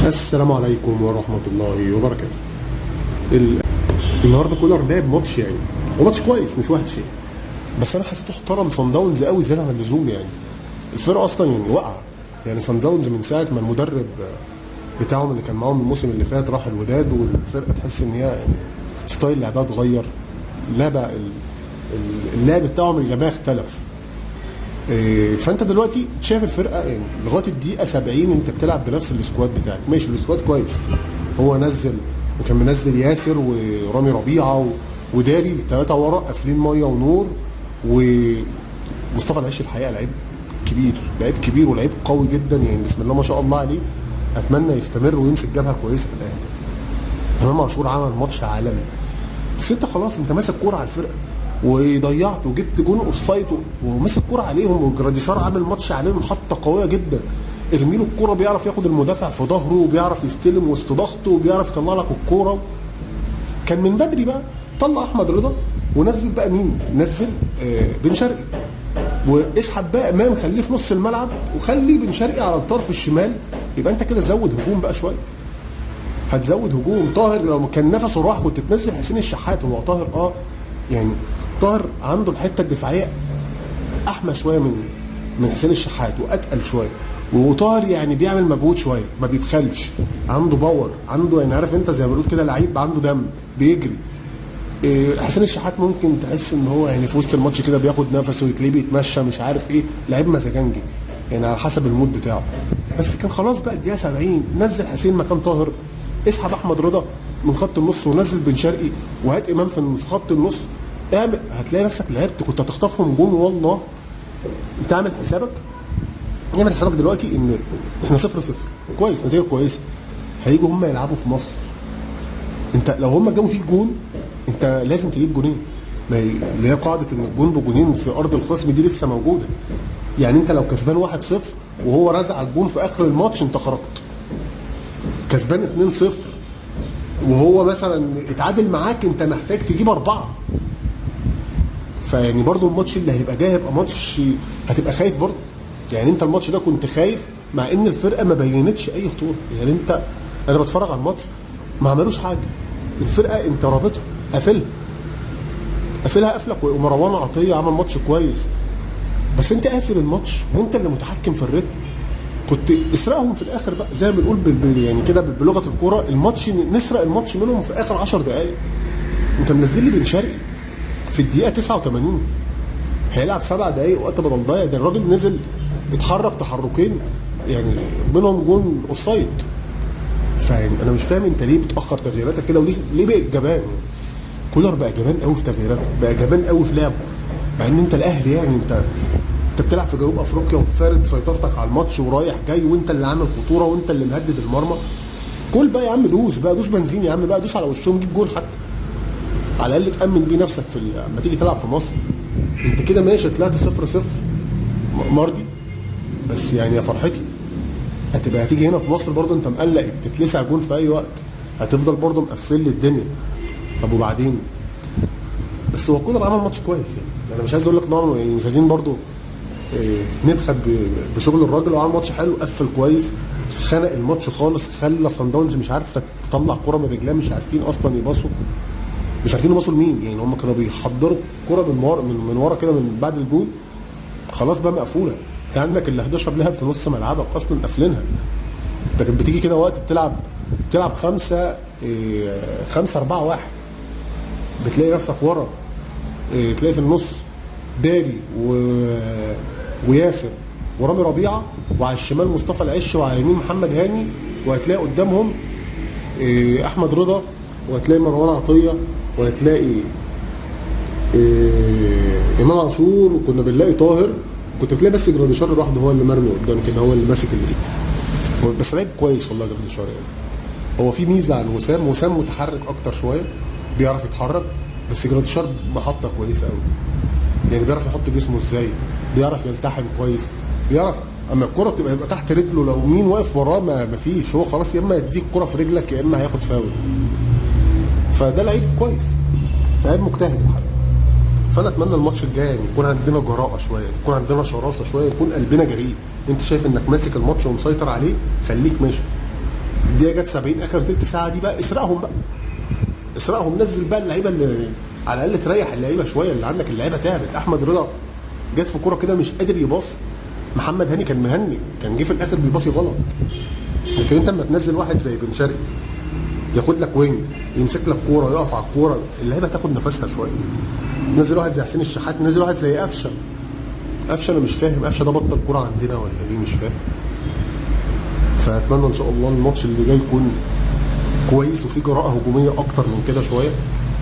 السلام عليكم ورحمة الله وبركاته. ال- النهارده كولر لعب ماتش يعني، هو ماتش كويس مش وحش يعني، بس انا حسيته احترم صن داونز قوي زياده عن اللزوم يعني. الفرقه اصلا يعني واقعه يعني. صن داونز من ساعه ما المدرب بتاعهم اللي كان معاهم الموسم اللي فات راح الوداد، والفرقه تحس ان هي يعني ستايل لعبها اتغير، لعبه اللعب بتاعهم الجماعي اختلف. فانت دلوقتي شايف الفرقه يعني لغايه الدقيقه 70 انت بتلعب بنفس السكواد بتاعك، ماشي السكواد كويس. هو نزل وكان منزل ياسر ورامي ربيعه وداري الثلاثه ورا قافلين ميه ونور. ومصطفى العش الحقيقه لعيب كبير، لعيب كبير ولعيب قوي جدا يعني، بسم الله ما شاء الله عليه. اتمنى يستمر ويمسك جبهه كويسه في الاهلي. امام عاشور عمل ماتش عالمي، بس انت خلاص انت ماسك كوره على الفرقه وضيعت وجبت جون اوف سايد وماسك كوره عليهم، وجراديشار عامل ماتش عليهم حطه قويه جدا. ارميله الكوره بيعرف ياخد المدافع في ظهره وبيعرف يستلم وسط ضغطه وبيعرف يطلع لك الكوره. كان من بدري بقى طلع احمد رضا ونزل بقى مين؟ نزل بن شرقي، واسحب بقى امام خليه في نص الملعب وخلي بن شرقي على الطرف الشمال. يبقى انت كده زود هجوم بقى شويه، هتزود هجوم. طاهر لو كان نفسه راح كنت تنزل حسين الشحات. هو طاهر يعني طاهر عنده الحته الدفاعيه احمى شويه من حسين الشحات واتقل شويه، وطاهر يعني بيعمل مجهود شويه ما بيبخلش، عنده باور، عنده يعني عارف انت زي ما بنقول كده لعيب عنده دم بيجري. حسين الشحات ممكن تحس ان هو يعني في وسط الماتش كده بياخد نفسه وتلاقيه بيتمشى مش عارف ايه، لعيب مزاجنجي يعني على حسب المود بتاعه. بس كان خلاص بقى الدقيقه 70 نزل حسين مكان طاهر، اسحب احمد رضا من خط النص ونزل بن شرقي وهات امام في خط النص. اعمل هتلاقي نفسك لعبت، كنت هتخطفهم جون والله. انت اعمل حسابك دلوقتي ان احنا 0-0 كويس، نتيجه كويسه. هيجوا هم يلعبوا في مصر، انت لو هم جابوا فيك جون انت لازم تجيب جونين. ما هي اللي هي قاعده ان الجون بجونين في ارض الخصم دي لسه موجوده. يعني انت لو كسبان 1-0 وهو رزع الجون في اخر الماتش انت خرجت. كسبان 2-0 وهو مثلا اتعادل معاك انت محتاج تجيب 4. فيعني برضو الماتش اللي هيبقى جاي هيبقى ماتش هتبقى خايف برضو. يعني انت الماتش ده كنت خايف مع ان الفرقه ما بينتش اي خطوره. يعني انا بتفرج على الماتش ما عملوش حاجه. الفرقه انت رابطها قافلها قافلك. ومروان عطيه عمل ماتش كويس، بس انت قافل الماتش وانت اللي متحكم في الريتم. كنت اسرقهم في الاخر بقى زي ما بنقول يعني كده بلغه الكوره، الماتش نسرق الماتش منهم في اخر 10 دقائق. انت منزل لي بن شرقي في الدقيقه 89 هيلعب 7 دقائق وقت بدل ضايع. ده الراجل نزل اتحرك تحركين يعني منهم جون اوف سايد. فاهم انا مش فاهم انت ليه بتاخر تغييراتك كده، وليه بقى جبان؟ كولر بقى جبان قوي في تغييراته، بقى جبان قوي في لعبه، مع ان انت الاهلي يعني انت بتلعب في جنوب افريقيا وفارد سيطرتك على الماتش ورايح جاي وانت اللي عامل خطوره وانت اللي مهدد المرمى. كل بقى يا عم دوس بنزين يا عم بقى، دوس على وشهم جيب جول حتى على الاقل تامن بيه نفسك لما تيجي تلعب في مصر. انت كده ماشي طلعت 0-0 مرضي، بس يعني يا فرحتي هتيجي هنا في مصر برضه انت مقلق تتلسع جون في اي وقت، هتفضل برضه مقفل لي الدنيا. طب وبعدين؟ بس هو كولر عمل ماتش كويس يعني. انا مش عايز اقول لك يعني مش عايزين برضه نبخد بشغل الراجل. وعمل ماتش حلو، قفل كويس، خنق الماتش خالص، خلى صن داونز مش عارفه تطلع كوره من رجلها، مش عارفين اصلا يباصوا، مش عارفين يباصوا لمين. يعني هم كانوا بيحضروا كوره من ورا كده من بعد الجول، خلاص بقى مقفوله. انت عندك ال 11 لاعب في نص ملعبك اصلا قافلينها. انت كنت بتيجي كده وقت بتلعب 5-4-1 بتلاقي نفسك ورا، تلاقي في النص داري وياسر ورامي ربيعه، وعلى الشمال مصطفى العش، وعلى اليمين محمد هاني، وهتلاقي قدامهم احمد رضا، وهتلاقي مروان عطيه، وهتلاقي امام عاشور، وكنا بنلاقي طاهر. كنت بتلاقي بس جراديشار لوحده هو اللي مرمي قدام كده، هو اللي ماسك الايد. بس لعيب كويس والله جراديشار يعني. هو في ميزه عن وسام متحرك اكتر شويه، بيعرف يتحرك، بس جراديشار محطه كويسه قوي يعني. بيعرف يحط جسمه ازاي، بيعرف يلتحم كويس، بيعرف اما الكره بتبقى يبقى تحت رجله لو مين واقف وراه ما فيش، هو خلاص يا اما يديك الكره في رجلك يا اما هياخد فاول. فده لعيب كويس، لعيب مجتهد الحقيقه. فانا اتمنى الماتش الجاي يعني يكون عندنا جراءه شويه، يكون عندنا شراسه شويه، يكون قلبنا جريء. انت شايف انك ماسك الماتش ومسيطر عليه، خليك ماشي. الدقيقه جت 70 اخر تلت ساعه دي بقى اسرقهم بقى، اسرقهم، نزل بقى اللعيبه اللي على الاقل تريح اللعيبه شويه اللي عندك. اللعيبه تعبت. احمد رضا جت في كوره كده مش قادر يباص، محمد هاني كان مهني، كان جه في الاخر بيباصي غلط. لكن انت لما تنزل واحد زي بن شرقي ياخد لك وينج، يمسك لك كوره، يقف على الكوره، اللعيبه تاخد نفسها شويه. نزل واحد زي حسين الشحات، نزل واحد زي قفشه. قفشه انا مش فاهم، قفشه ده بطل كوره عندنا ولا ايه؟ مش فاهم. فاتمنى ان شاء الله الماتش اللي جاي يكون كويس وفي جراءه هجوميه اكتر من كده شويه.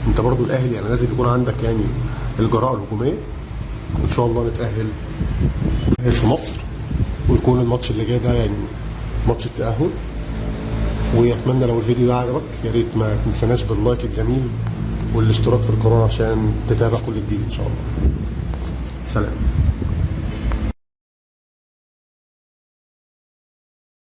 انت برضو الاهلي يعني لازم يكون عندك يعني الجراءه الهجوميه. ان شاء الله نتاهل في مصر، ويكون الماتش اللي جاي ده يعني ماتش التاهل. واتمنى لو الفيديو ده عجبك يا ريت ما تنساناش باللايك الجميل والاشتراك في القناه عشان تتابع كل جديد ان شاء الله. سلام.